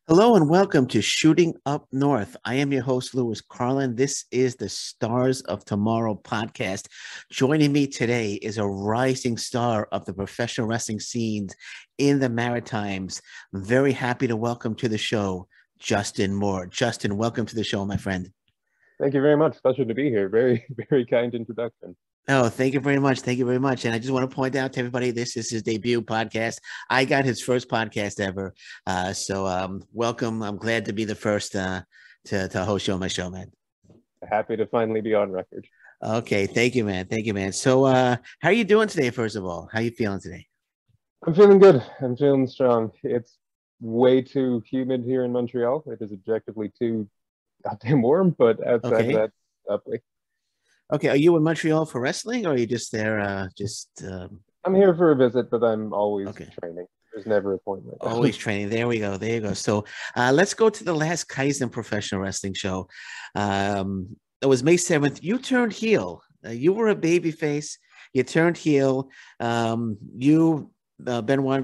Hello and welcome to Shooting Up North. I am your host, Lewis Carlin. This is the Stars of Tomorrow podcast. Joining me today is a rising star of the professional wrestling scenes in the Maritimes. I'm very happy to welcome to the show, Justin Moir. Justin, welcome to the show, my friend. Thank you very much. Pleasure to be here. Very, very kind introduction. Oh, thank you very much. Thank you very much. And I just want to point out to everybody, this is his debut podcast. I got his first podcast ever. So welcome. I'm glad to be the first to host you on my show, man. Happy to finally be on record. Okay. Thank you, man. Thank you, man. So how are you doing today, first of all? How are you feeling today? I'm feeling good. I'm feeling strong. It's way too humid here in Montreal. It is objectively too goddamn warm, but outside of Okay. that, lovely. Okay. Are you in Montreal for wrestling or are you just there I'm here for a visit, but I'm always okay. training. There's never a point like that. Always training. There we go. There you go. So let's go to the last Kaizen professional wrestling show. It was May 7th. You turned heel. You were a baby face. You turned heel. Benoit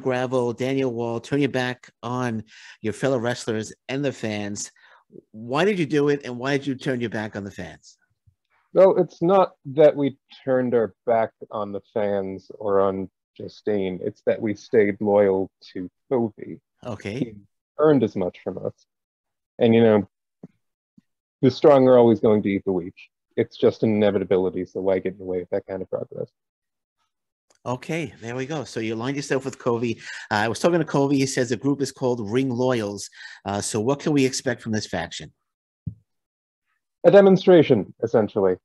Gravel, Daniel Wall, turn your back on your fellow wrestlers and the fans. Why did you do it? And why did you turn your back on the fans? Well, it's not that we turned our back on the fans or on Justine. It's that we stayed loyal to Covey. Okay. He earned as much from us. And, the strong are always going to eat the weak. It's just an inevitability, so why get in the way of that kind of progress? Okay, there we go. So you aligned yourself with Covey. I was talking to Covey. He says the group is called Ring Loyals. So what can we expect from this faction? A demonstration, essentially.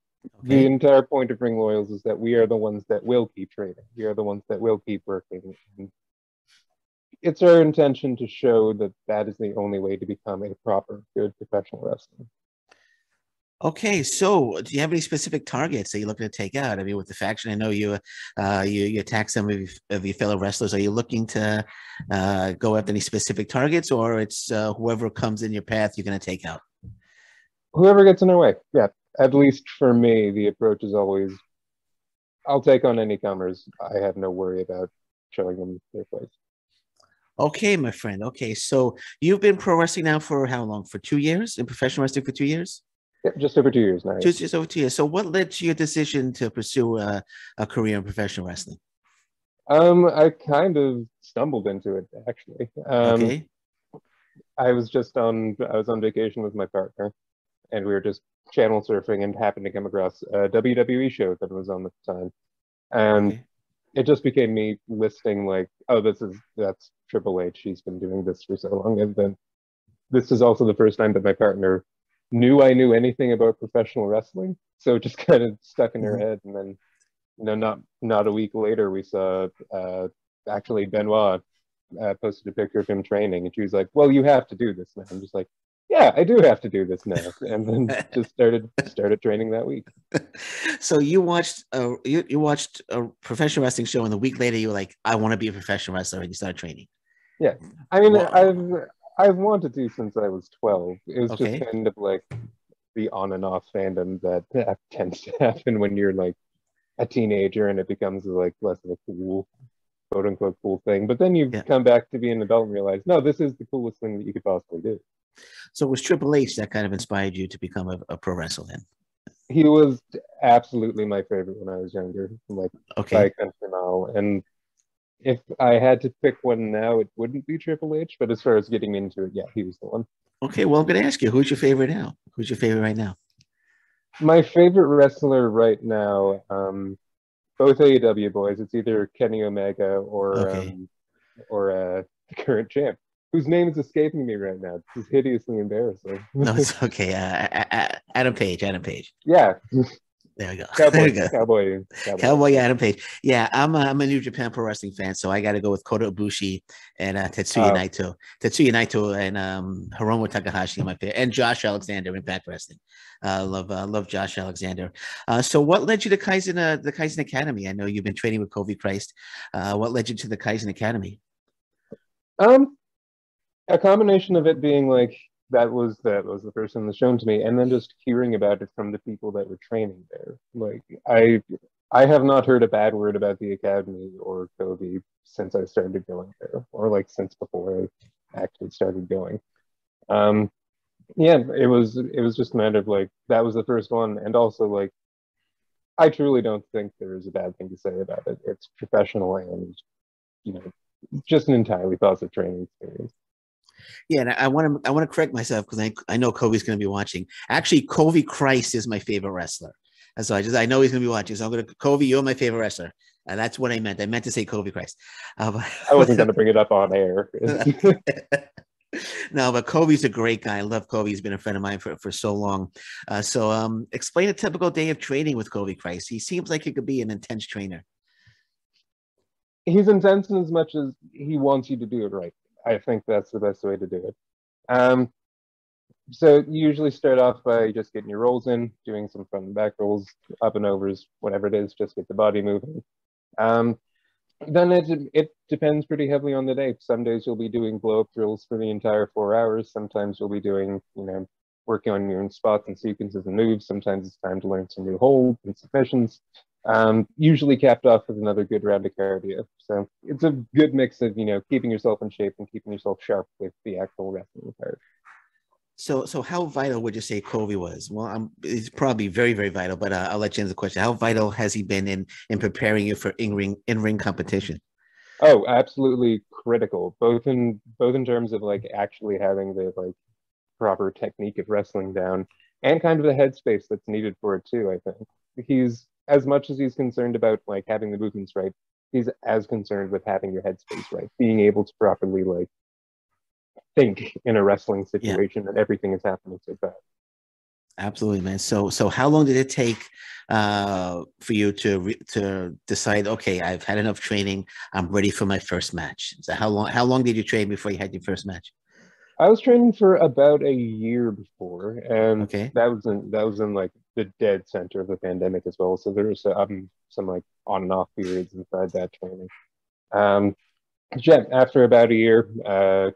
The Okay. entire point of Ring Loyals is that we are the ones that will keep training. We are the ones that will keep working. And it's our intention to show that that is the only way to become a proper, good professional wrestler. Okay, so do you have any specific targets that you're looking to take out? I mean, with the faction, I know you attack some of your fellow wrestlers. Are you looking to go after any specific targets, or it's whoever comes in your path you're going to take out? Whoever gets in our way, yeah. At least for me, the approach is always, I'll take on any comers. I have no worry about showing them their place. Okay, my friend. Okay, so you've been pro wrestling now for how long? For 2 years? In professional wrestling for 2 years? Yep, just over 2 years now. Just over 2 years. So what led to your decision to pursue a career in professional wrestling? I kind of stumbled into it actually. Okay. I was on vacation with my partner, and we were just channel surfing and happened to come across a WWE show that was on at the time, and Okay. it just became me listing like, oh, that's Triple H. He's been doing this for so long, and then this is also the first time that my partner knew I knew anything about professional wrestling, so it just kind of stuck in her Mhm. head, and then not a week later, we saw actually Benoit posted a picture of him training, and she was like, "Well, you have to do this now." I'm just like, "Yeah, I do have to do this now," and then just started training that week. So you watched a professional wrestling show, and a week later you were like, I want to be a professional wrestler, and you started training. Yeah, I mean, Whoa. I've wanted to since I was 12. It was just Okay. kind of like the on and off fandom that tends to happen when you're like a teenager, and it becomes like less of a cool quote unquote cool thing. But then you Yeah. come back to be an adult and realize, no, this is the coolest thing that you could possibly do. So it was Triple H that kind of inspired you to become a pro wrestler then. He was absolutely my favorite when I was younger, like by a Okay. country mile. And if I had to pick one now, it wouldn't be Triple H. But as far as getting into it, yeah, he was the one. Okay. Well, I'm going to ask you, who's your favorite now? Who's your favorite right now? My favorite wrestler right now, both AEW boys. It's either Kenny Omega Okay. or the current champ, whose name is escaping me right now. This is hideously embarrassing. No, it's okay. Adam Page. Adam Page. Yeah, There we go. There we Cowboy, go. Cowboy. Cowboy Adam Page. Yeah, I'm a New Japan Pro Wrestling fan, so I got to go with Kota Ibushi and Tetsuya Uh, Naito. Tetsuya Naito and Hiromu Takahashi are my favorite, and Josh Alexander in Impact Wrestling. Love Josh Alexander. So, what led you to the Kaizen Academy? I know you've been training with Covey Christ. What led you to the Kaizen Academy? um, a combination of it being like that was the first thing that's shown to me, and then just hearing about it from the people that were training there. Like I have not heard a bad word about the academy or Kobe since I started going there, or like since before I actually started going. Yeah, it was just a matter of like that was the first one, and also like I truly don't think there is a bad thing to say about it. It's professional and you know just an entirely positive training experience. Yeah, and I want to correct myself because I know Kobe's going to be watching. Actually, Covey Christ is my favorite wrestler. And so I know he's going to be watching. So I'm going to Kobe, you're my favorite wrestler. And that's what I meant. I meant to say Covey Christ. I wasn't going to bring it up on air. No, but Kobe's a great guy. I love Kobe. He's been a friend of mine for so long. Explain a typical day of training with Kobe Christ. He seems like he could be an intense trainer. He's intense in as much as he wants you to do it right. I think that's the best way to do it. Um, so you usually start off by just getting your rolls in, doing some front and back rolls, up and overs, whatever it is, just get the body moving. Um, then it depends pretty heavily on the day. Some days you'll be doing blow up drills for the entire 4 hours. Sometimes you'll be doing, working on your own spots and sequences and moves. Sometimes it's time to learn some new holds and submissions. Usually capped off with another good round of cardio. So it's a good mix of, keeping yourself in shape and keeping yourself sharp with the actual wrestling part. So how vital would you say Kobe was? Well, he's probably very, very vital, but I'll let you answer the question. How vital has he been in preparing you for in-ring competition? Oh, absolutely critical, both in terms of like actually having the like proper technique of wrestling down and kind of the headspace that's needed for it too, I think. He's as much as he's concerned about like having the movements right, he's as concerned with having your headspace right, being able to properly like think in a wrestling situation and everything is happening so fast. Absolutely, man. So how long did it take for you to decide? Okay, I've had enough training. I'm ready for my first match. So how long did you train before you had your first match? I was training for about a year before, and Okay. that was in like the dead center of the pandemic as well. So there was some like on and off periods inside that training. Um, yeah, after about a year,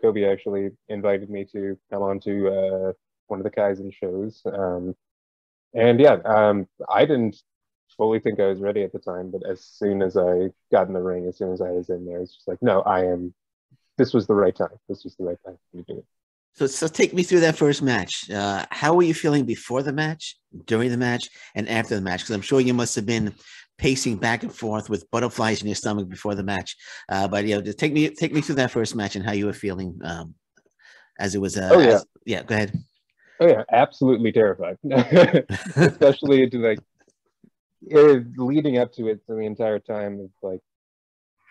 Kobe actually invited me to come on to one of the Kaizen shows. And yeah, I didn't fully think I was ready at the time, but as soon as I got in the ring, as soon as I was in there, it's just like, no, I am. This was the right time. This was the right time for me to do it. So take me through that first match. How were you feeling before the match, during the match, and after the match? Because I'm sure you must have been pacing back and forth with butterflies in your stomach before the match. But just take me through that first match and how you were feeling as it was. Oh yeah, Go ahead. oh yeah, absolutely terrified, especially to like leading up to it for the entire time of like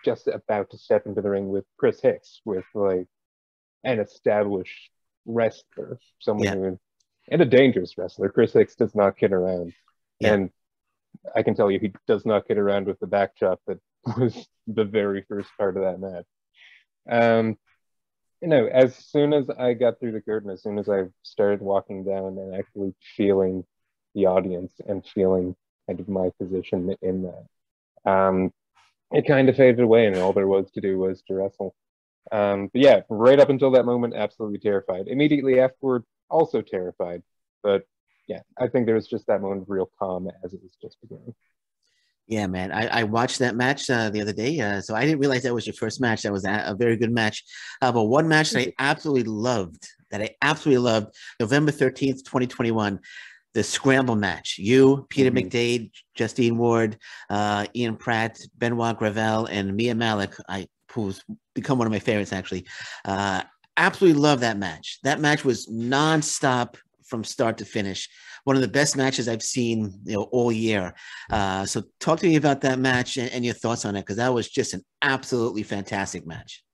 just about to step into the ring with Chris Hicks, with like an established wrestler, someone Yeah, who, and a dangerous wrestler. Chris Hicks does not kid around, yeah. and I can tell you he does not kid around with the back chop that was the very first part of that match. Um, as soon as I got through the curtain, as soon as I started walking down and actually feeling the audience and feeling kind of my position in that, it kind of faded away, and all there was to do was to wrestle. But yeah, right up until that moment, absolutely terrified. Immediately afterward, also terrified. But yeah, I think there was just that moment of real calm as it was just beginning. Yeah, man. I watched that match the other day. So I didn't realize that was your first match. That was a very good match. But one match that I absolutely loved, November 13th, 2021, the scramble match. You, Peter Mm-hmm. McDade, Justine Ward, Ian Pratt, Benoit Gravel, and Mia Malik, who's become one of my favorites, actually. Absolutely love that match. That match was nonstop from start to finish. One of the best matches I've seen, all year. So talk to me about that match and your thoughts on it, because that was just an absolutely fantastic match.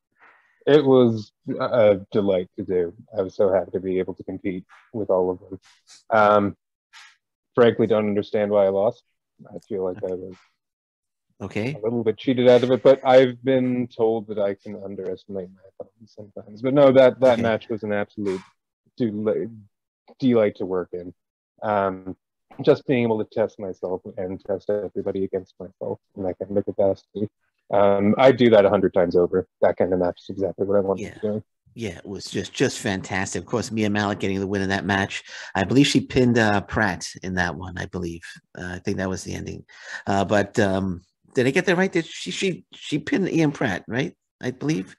It was a delight to do. I was so happy to be able to compete with all of them. Um, Frankly, don't understand why I lost. I feel like I was a Okay. little bit cheated out of it, but I've been told that I can underestimate my opponents sometimes. But no, that Okay. match was an absolute delight to work in. Um, just being able to test myself and test everybody against myself in that kind of capacity. I do that 100 times over. That kind of match is exactly what I want to Yeah. be doing. Yeah, it was just fantastic. Of course, Mia Malik getting the win in that match. I believe she pinned Pratt in that one. I believe. I think that was the ending. But did I get that right? Did she pinned Ian Pratt, right? I believe.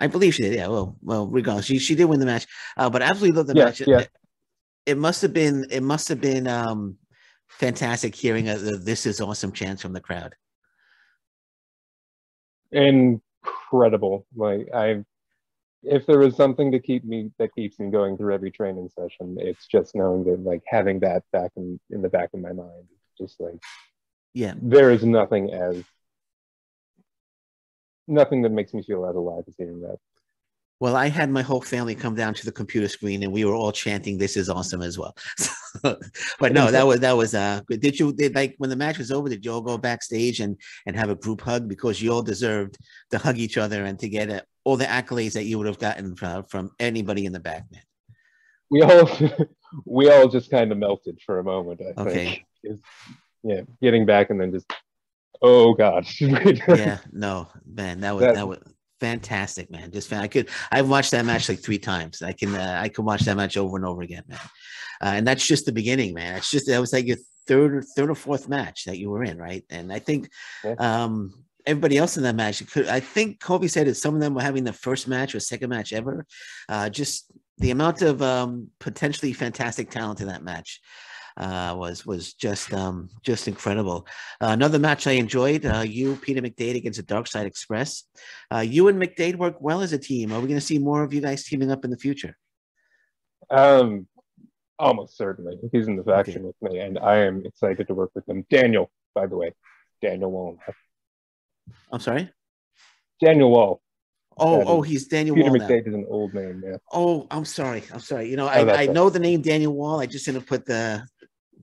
I believe she did. Yeah. Well, regardless, she did win the match. But I absolutely love the Yeah, match. yeah. It must have been. It must have been fantastic hearing a "This is awesome" chants from the crowd. Incredible. Like I if there is something to keep me that keeps me going through every training session, it's just knowing that like having that back in the back of my mind. Just like Yeah. there is nothing that makes me feel as alive as hearing that. Well, I had my whole family come down to the computer screen, and we were all chanting "This is awesome" as well. But no, that was good. Did like when the match was over? Did you all go backstage and have a group hug because you all deserved to hug each other and to get all the accolades that you would have gotten from anybody in the back, man? We all we all just kind of melted for a moment. I Okay. think, yeah, getting back and then just oh god, Yeah, no, man, that was that that was fantastic, man. Just I've watched that match like 3 times. I can watch that match over and over again, man. And that's just the beginning, man. It's just that was like your third or fourth match that you were in, right? And I think yeah. everybody else in that match, I think Covey said that some of them were having the first match or second match ever. Just the amount of potentially fantastic talent in that match was just incredible. Another match I enjoyed, you, Peter McDade against the Dark Side Express. You and McDade work well as a team. Are we going to see more of you guys teaming up in the future? Um, almost certainly. He's in the Okay. faction with me, and I am excited to work with him. Daniel, by the way, Daniel Wall. I'm sorry. Daniel Wall. That Oh, is he's Daniel Peter Wall now. McDade is an old name. Yeah. Oh, I'm sorry. I'm sorry. Oh, I that's right. know the name Daniel Wall. I just didn't put the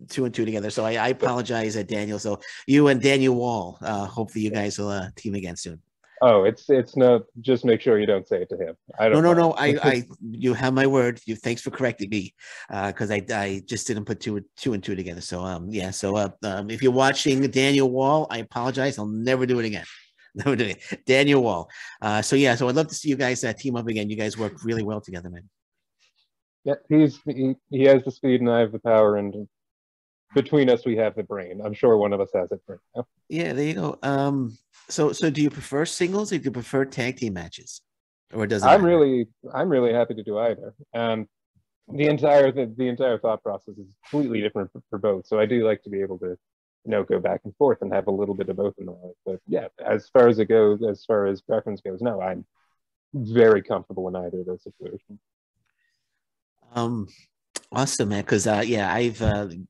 two and two together. So I Yeah. apologize, Daniel. So you and Daniel Wall. Hopefully you guys will team again soon. Oh, it's no. Just make sure you don't say it to him. I No, don't no, mind. no. You have my word. You thanks for correcting me, because I just didn't put two and two together. So yeah. So if you're watching Daniel Wall, I apologize. I'll never do it again. Never do it. Daniel Wall. So yeah. So I'd love to see you guys team up again. You guys work really well together, man. Yeah, he has the speed and I have the power, and between us we have the brain. I'm sure one of us has it right now. Yeah, there you go. So do you prefer singles or do you prefer tag team matches, or it doesn't I'm matter? really I'm really happy to do either. The entire thought process is completely different for both. So I do like to be able to go back and forth and have a little bit of both in my life. But yeah, as far as it goes, as far as preference goes, no, I'm very comfortable in either of those situations. Um, Awesome, man. Because yeah, I've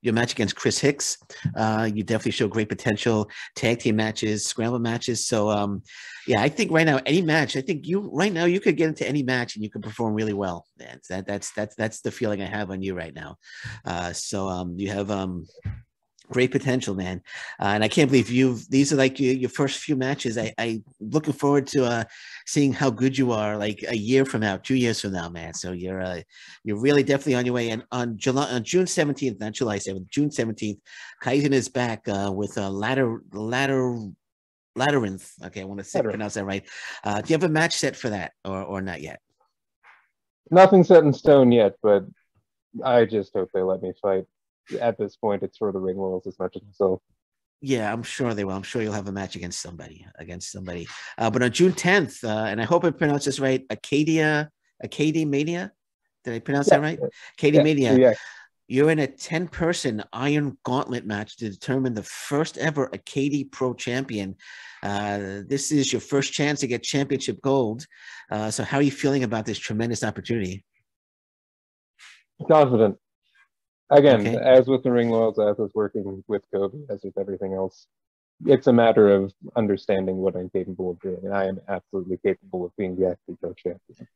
your match against Chris Hicks. You definitely show great potential. Tag team matches, scramble matches. So yeah, I think right now any match. I think you right now you could get into any match and you could perform really well. That's the feeling I have on you right now. So you have great potential, man. And I can't believe these are like your first few matches. I looking forward to seeing how good you are like a year from now, 2 years from now, man. So you're really definitely on your way. And on June 17th, not July 7th, June 17th, Kaizen is back with a labyrinth. Okay, I want to Better. pronounce that right. Do you have a match set for that or not yet? Nothing set in stone yet, but I just hope they let me fight. At this point, it's for the ring rules as much as myself. Yeah, I'm sure they will. I'm sure you'll have a match against somebody. But on June 10th, and I hope I pronounced this right, Acadie Mania. Did I pronounce Yeah, that right? Acadie yeah, Mania. yeah. You're in a 10-person Iron Gauntlet match to determine the first ever Acadie Pro champion. This is your first chance to get championship gold. So how are you feeling about this tremendous opportunity? Confident. Again, Okay. as with the ring lords, as with working with Kobe, as with everything else, it's a matter of understanding what I'm capable of doing, and I am absolutely capable of being the Acadie Pro champion.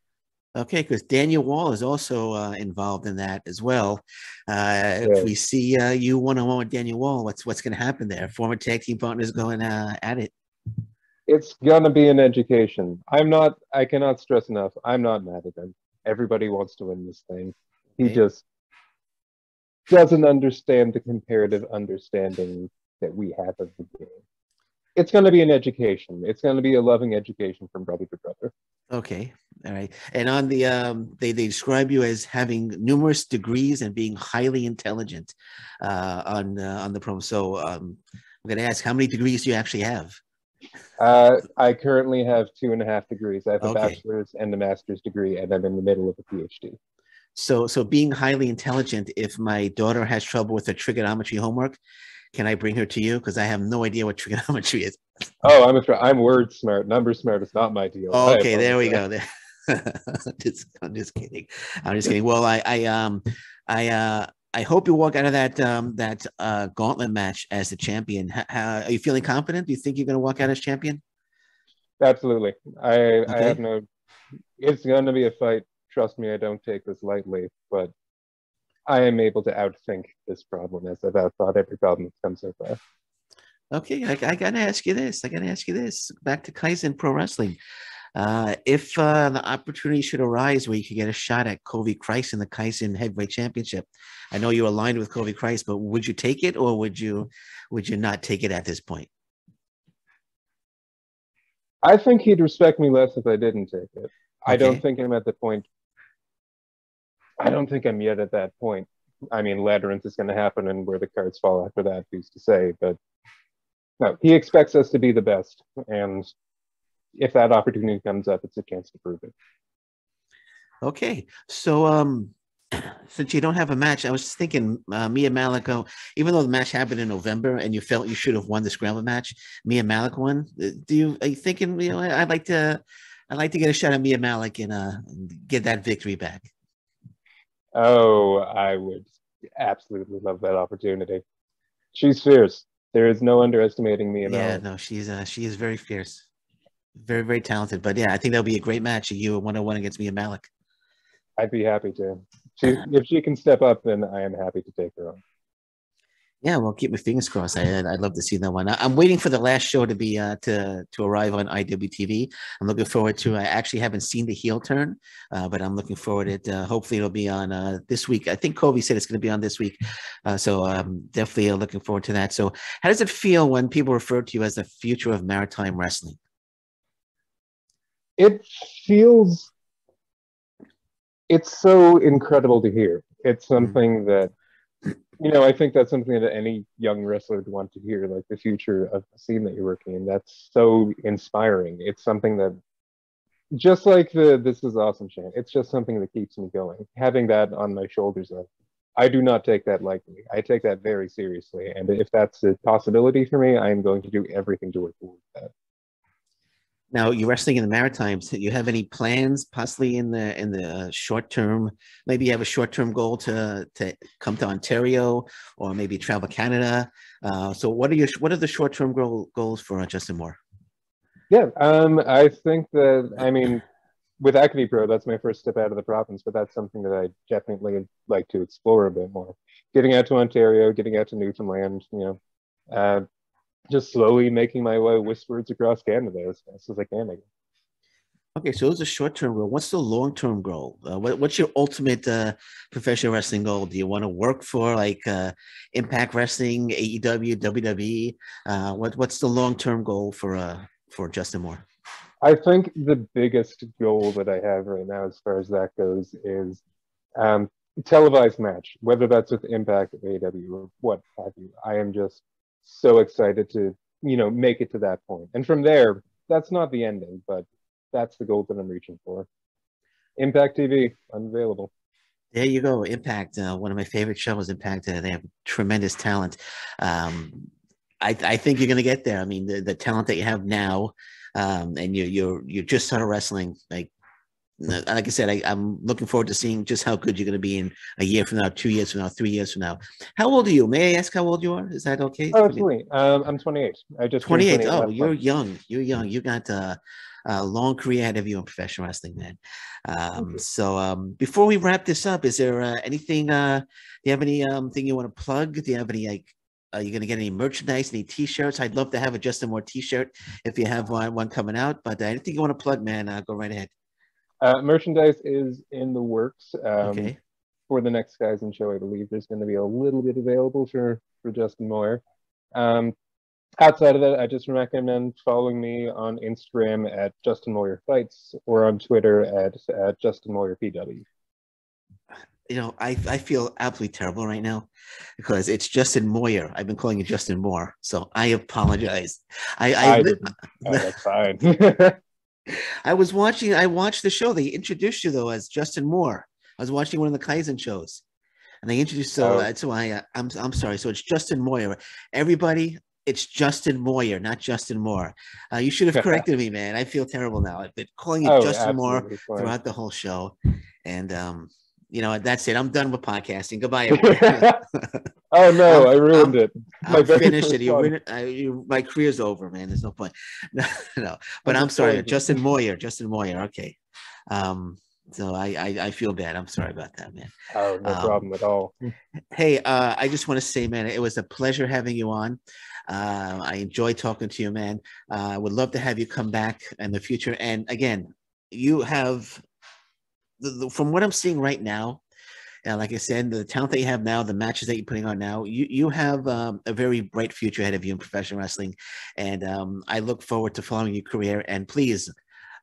Okay, because Daniel Wall is also involved in that as well. If Yeah. we see you one-on-one with Daniel Wall, what's going to happen there? Former tag team partners going at it. It's gonna be an education. I cannot stress enough, I'm not mad at him. Everybody wants to win this thing. He Okay. just doesn't understand the comparative understanding that we have of the game. It's going to be an education. It's going to be a loving education from brother to brother. Okay. All right. And on the they describe you as having numerous degrees and being highly intelligent on the promo. So I'm going to ask, how many degrees do you actually have? I currently have 2.5 degrees. I have a Okay. bachelor's and a master's degree, and I'm in the middle of a PhD. So being highly intelligent, if my daughter has trouble with her trigonometry homework, can I bring her to you? Because I have no idea what trigonometry is. Oh, I'm word smart. Number smart is not my deal. I Okay, there we apologize. go. There. I'm just kidding. I'm just kidding. Well, I hope you walk out of that gauntlet match as the champion. How, are you feeling confident? Do you think you're going to walk out as champion? Absolutely. I have Okay. no. It's going to be a fight. Trust me, I don't take this lightly, but I am able to outthink this problem as I've outthought every problem that's come so far. Okay, I gotta ask you this. I gotta ask you this. Back to Kaizen Pro Wrestling. If the opportunity should arise where you could get a shot at Covey Christ in the Kaizen Heavyweight Championship, I know you're aligned with Covey Christ, but would you take it or would you not take it at this point? I think he'd respect me less if I didn't take it. I don't Okay. think I'm at the point. I don't think I'm yet at that point. I mean, Labyrinth is going to happen, and where the cards fall after that, who's to say? But no, he expects us to be the best, and if that opportunity comes up, it's a chance to prove it. Okay. So since you don't have a match, I was thinking Mia Malico, even though the match happened in November and you felt you should have won the scramble match, Mia Malik won. Are you thinking, I'd like to get a shot at Mia Malik and get that victory back? Oh, I would absolutely love that opportunity. She's fierce. There is no underestimating Mia Yeah, Malik. no, she is very fierce, very, very talented. But yeah, I think that'll be a great match. You 101 against Mia Malik. I'd be happy to. If she can step up, then I am happy to take her on. Yeah, well, keep my fingers crossed. I'd love to see that one. I'm waiting for the last show to be to arrive on IWTV. I'm looking forward to. I actually haven't seen the heel turn, but I'm looking forward to it. Hopefully, it'll be on this week. I think Kobe said it's going to be on this week, so definitely looking forward to that. So, how does it feel when people refer to you as the future of maritime wrestling? It feels it's so incredible to hear. It's Mhm. something that I think that's something that any young wrestler would want to hear, like the future of the scene that you're working in. That's so inspiring. It's something that just like the "This is awesome" chant, it's just something that keeps me going. Having that on my shoulders, I do not take that lightly. I take that very seriously, and if that's a possibility for me, I am going to do everything to work towards that. Now you're wrestling in the Maritimes. Do you have any plans, possibly in the short term? Maybe you have a short term goal to come to Ontario or maybe travel Canada. So what are the short term goals for Justin Moore? Yeah, I think that with Acadie Pro, that's my first step out of the province, but that's something that I definitely would like to explore a bit more. Getting out to Ontario, getting out to Newfoundland, uh, just slowly making my way westwards across Canada as fast as I can. Okay, so it's a short term goal. What's the long term goal? What's your ultimate professional wrestling goal? Do you want to work for like Impact Wrestling, AEW, WWE? What's the long term goal for Justin Moore? I think the biggest goal that I have right now, as far as that goes, is um, televised match, whether that's with Impact or AEW or what have you. I am just so excited to, make it to that point. And from there, that's not the ending, but that's the goal that I'm reaching for. Impact TV, unavailable. There you go. Impact, one of my favorite shows. Impact, they have tremendous talent. I think you're going to get there. I mean, the talent that you have now, and you just started wrestling. Like I said, I'm looking forward to seeing just how good you're going to be in a year from now, 2 years from now, 3 years from now. How old are you? May I ask how old you are? Is that okay Oh, for me? absolutely. I'm 28. I just turned 28. 28 Oh, last you're month. young. You're young. You got a long career ahead of you in professional wrestling, man. Thank you. Before we wrap this up, is there anything? Do you have any thing you want to plug? Do you have any like? Are you going to get any merchandise, any T-shirts? I'd love to have a Justin Moore T-shirt if you have one coming out. But anything you want to plug, man, go right ahead. Merchandise is in the works Okay. for the next Kaizen show. I believe there's going to be a little bit available for Justin Moir. Um, Outside of that, I just recommend following me on Instagram at Justin Moir Fights or on Twitter at Justin Moir PW. I feel absolutely terrible right now because it's Justin Moir. I've been calling you Justin Moore, so I apologize. I didn't. That's fine. I watched the show. They introduced you though as Justin Moore. I was watching one of the Kaizen shows, and they introduced. So Oh. that's why I'm sorry. So it's Justin Moir. Everybody, it's Justin Moir, not Justin Moore. You should have corrected me, man. I feel terrible now. I've been calling you Oh, Justin Moore absolutely fine. throughout the whole show, and that's it. I'm done with podcasting. Goodbye, everybody. Oh no, I'm, I ruined I'm, it. My I'm very finished. first And one. my career's over, man. There's no point. No, no. But I'm sorry, Understand. Justin Moyer. Justin Moyer. Okay. So I feel bad. I'm sorry about that, man. Oh, no problem at all. Hey, I just want to say, man, it was a pleasure having you on. I enjoyed talking to you, man. Would love to have you come back in the future. And again, you have from what I'm seeing right now, like I said, the talent that you have now, the matches that you're putting on now, you have a very bright future ahead of you in professional wrestling. And I look forward to following your career. And please,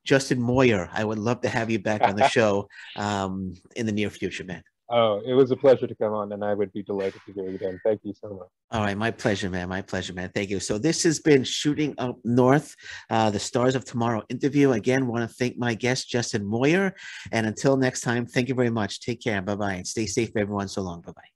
Justin Moyer, I would love to have you back on the show in the near future, man. Oh, it was a pleasure to come on, and I would be delighted to hear it again. Thank you so much. All right, my pleasure, man. My pleasure, man. Thank you. So this has been Shooting Up North, the Stars of Tomorrow interview. Again, want to thank my guest, Justin Moyer. And until next time, thank you very much. Take care. Bye-bye. And stay safe, everyone. So long. Bye-bye.